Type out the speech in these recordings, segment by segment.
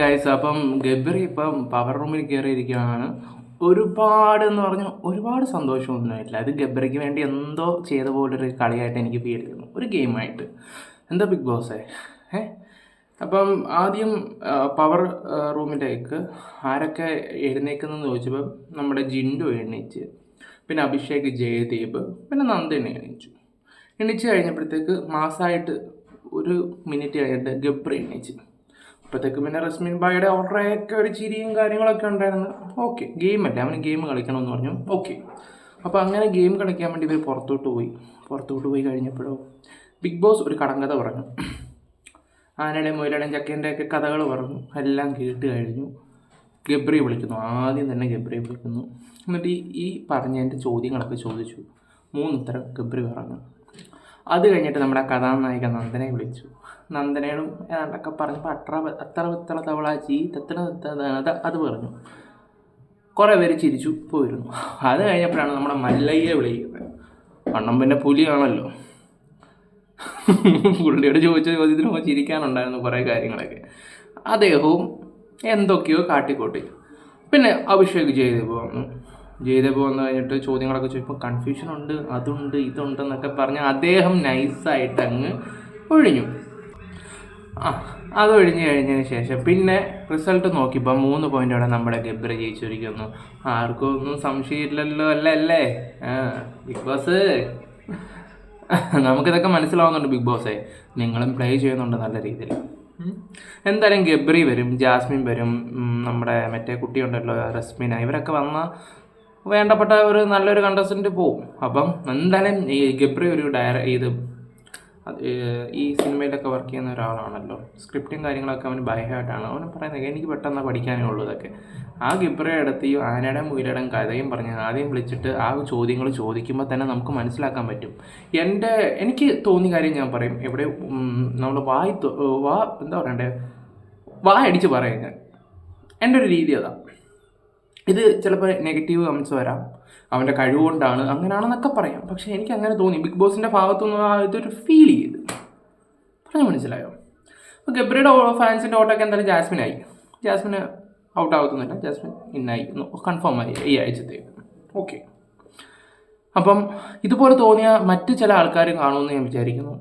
Guys, അപ്പം ഗബ്രി ഇപ്പം power റൂമിൽ കയറിയിരിക്കുകയാണ്. എന്ന് പറഞ്ഞാൽ ഒരുപാട് സന്തോഷമൊന്നുമില്ല. അത് ഗബ്രിക്ക് വേണ്ടി എന്തോ ചെയ്ത പോലൊരു കളിയായിട്ട് എനിക്ക് ഫീൽ ചെയ്യുന്നു, ഒരു ഗെയിമായിട്ട്. എന്താ ബിഗ് ബോസേ? അപ്പം ആദ്യം പവർ റൂമിലേക്ക് ആരൊക്കെ എഴുന്നേക്കുന്നതെന്ന് ചോദിച്ചപ്പം നമ്മുടെ ജിൻഡു എണീച്ച്, പിന്നെ അഭിഷേക്, ജയദീപ്, പിന്നെ നന്ദിനി എണീച്ച് കഴിഞ്ഞപ്പോഴത്തേക്ക് മാസമായിട്ട് ഒരു മിനിറ്റ് കഴിഞ്ഞിട്ട് ഗബ്രി എണീച്ച്. അപ്പോഴത്തേക്ക് പിന്നെ റസ്മിൻ ബായുടെ ഓർഡറൊക്കെ ഒരു ചിരിയും കാര്യങ്ങളൊക്കെ ഉണ്ടായിരുന്നു. ഓക്കെ, ഗെയിമല്ലേ, അവന് ഗെയിം കളിക്കണമെന്ന് പറഞ്ഞു. ഓക്കെ, അപ്പോൾ അങ്ങനെ ഗെയിം കളിക്കാൻ വേണ്ടി ഇവർ പുറത്തോട്ട് പോയി കഴിഞ്ഞപ്പോഴോ ബിഗ് ബോസ് ഒരു കടങ്കഥ പറഞ്ഞു. ആനയുടെയും മുയലുടെയും ചക്കേൻ്റെയൊക്കെ കഥകൾ പറഞ്ഞു. എല്ലാം കേട്ട് കഴിഞ്ഞു. ഗബ്രി വിളിക്കുന്നു, ആദ്യം തന്നെ ഗബ്രി വിളിക്കുന്നു. എന്നിട്ട് ഈ പറഞ്ഞതിൻ്റെ ചോദ്യങ്ങളൊക്കെ ചോദിച്ചു. 3 ഉത്തരം ഗബ്രി പറഞ്ഞു. അത് കഴിഞ്ഞിട്ട് നമ്മുടെ കഥാനായിക നന്ദനെ വിളിച്ചു. നന്ദനയോടും ഏതാണ്ടൊക്കെ പറഞ്ഞപ്പോൾ അത്ര തവളാച്ചി അത് പറഞ്ഞു. കുറേ പേര് ചിരിച്ചു പോയിരുന്നു. അത് കഴിഞ്ഞപ്പോഴാണ് നമ്മുടെ മല്ലയ്യെ വിളിക്കുന്നത്. വണ്ണം പിന്നെ പുലിയാണല്ലോ. പുള്ളിയോട് ചോദിച്ച ചോദ്യത്തിന് ചിരിക്കാനുണ്ടായിരുന്നു കുറേ കാര്യങ്ങളൊക്കെ. അദ്ദേഹവും എന്തൊക്കെയോ കാട്ടിക്കൂട്ടി. പിന്നെ അഭിഷേക് ജയദേവ് വന്നു കഴിഞ്ഞിട്ട് ചോദ്യങ്ങളൊക്കെ ചോദിച്ചപ്പോൾ കൺഫ്യൂഷനുണ്ട്, അതുണ്ട് ഇതുണ്ടെന്നൊക്കെ പറഞ്ഞ് അദ്ദേഹം നൈസായിട്ട് അങ്ങ് ഒഴിഞ്ഞു. അത് ഒഴിഞ്ഞു കഴിഞ്ഞതിന് ശേഷം പിന്നെ റിസൾട്ട് നോക്കിയപ്പോൾ 3 പോയിൻ്റോടെ നമ്മുടെ ഗബ്രി ജയിച്ചിരിക്കുന്നു. ആർക്കും ഒന്നും സംശയമില്ലല്ലോ അല്ലേ? ബിഗ് ബോസ്, നമുക്കിതൊക്കെ മനസ്സിലാവുന്നുണ്ട്. ബിഗ് ബോസേ, നിങ്ങളും പ്ലേ ചെയ്യുന്നുണ്ട് നല്ല രീതിയിൽ. എന്തായാലും ഗബ്രി വരും, ജാസ്മിൻ വരും, നമ്മുടെ മറ്റേ കുട്ടിയുണ്ടല്ലോ റസ്മിന, ഇവരൊക്കെ വന്നാൽ വേണ്ടപ്പെട്ട ഒരു നല്ലൊരു കണ്ടസ്റ്റൻറ്റ് പോവും. അപ്പം എന്തായാലും ഈ ഗബ്രി ഒരു ഈ സിനിമയിലൊക്കെ വർക്ക് ചെയ്യുന്ന ഒരാളാണല്ലോ. സ്ക്രിപ്റ്റും കാര്യങ്ങളൊക്കെ അവന് ബൈഹാർട്ടാണ്. അവന് പറയുന്നത് എനിക്ക് പെട്ടെന്ന് പഠിക്കാനേ ഉള്ളൂ ഇതൊക്കെ. ആ ഗബ്രിയുടെ അടുത്ത് ഈ ആനയുടെയും മുയലുടെയും കഥയും പറഞ്ഞ് ആദ്യം വിളിച്ചിട്ട് ആ ചോദ്യങ്ങൾ ചോദിക്കുമ്പോൾ തന്നെ നമുക്ക് മനസ്സിലാക്കാൻ പറ്റും. എനിക്ക് തോന്നിയ കാര്യം ഞാൻ പറയും. എവിടെ നമ്മൾ എന്താ പറയണ്ടേ, അടിച്ച് പറയും ഞാൻ. എൻ്റെ ഒരു രീതി അതാണ്. ഇത് ചിലപ്പോൾ നെഗറ്റീവ് കമൻസ് വരാം, അവൻ്റെ കഴിവുകൊണ്ടാണ് അങ്ങനെയാണെന്നൊക്കെ പറയാം. പക്ഷേ എനിക്ക് അങ്ങനെ തോന്നി. ബിഗ് ബോസിൻ്റെ ഭാഗത്തുനിന്ന് ഇതൊരു ഫീൽ ചെയ്ത് പറഞ്ഞാൽ മനസ്സിലായോ? അപ്പോൾ ഗബ്രിയുടെ ഫാൻസിൻ്റെ ഓട്ടൊക്കെ എന്തായാലും ജാസ്മിന് ഔട്ട് ആവത്തുന്നില്ല. ജാസ്മിൻ ഇന്നായി കൺഫേം ആയി ഈ ആഴ്ചത്തേക്ക്. ഓക്കെ, അപ്പം ഇതുപോലെ തോന്നിയ മറ്റ് ചില ആൾക്കാർ കാണുമെന്ന് ഞാൻ വിചാരിക്കുന്നു.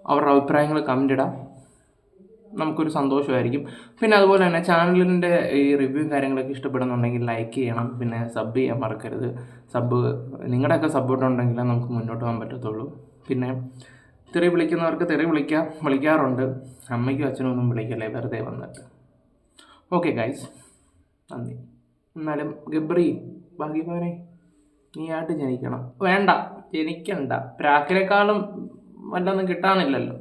അവരുടെ അഭിപ്രായങ്ങൾ കമൻ്റ് ഇടാം, നമുക്കൊരു സന്തോഷമായിരിക്കും. പിന്നെ അതുപോലെ തന്നെ ചാനലിൻ്റെ ഈ റിവ്യൂവും കാര്യങ്ങളൊക്കെ ഇഷ്ടപ്പെടുന്നുണ്ടെങ്കിൽ ലൈക്ക് ചെയ്യണം, പിന്നെ സബ് ചെയ്യാൻ മറക്കരുത്. നിങ്ങളുടെയൊക്കെ സപ്പോർട്ടുണ്ടെങ്കിലേ നമുക്ക് മുന്നോട്ട് പോകാൻ പറ്റത്തുള്ളൂ. പിന്നെ തെറി വിളിക്കുന്നവർക്ക് തെറി വിളിക്കാറുണ്ട്. അമ്മയ്ക്കും അച്ഛനും ഒന്നും വിളിക്കല്ലേ വെറുതെ വന്നിട്ട്. ഓക്കെ ഗൈസ്, നന്ദി. എന്നാലും ഗബ്രി, ഭാഗ്യവാനെ, നീ ആയിട്ട് ജനിക്കണം. ജനിക്കണ്ട, പ്രാക്കിനേക്കാളും വല്ലൊന്നും കിട്ടാനില്ലല്ലോ.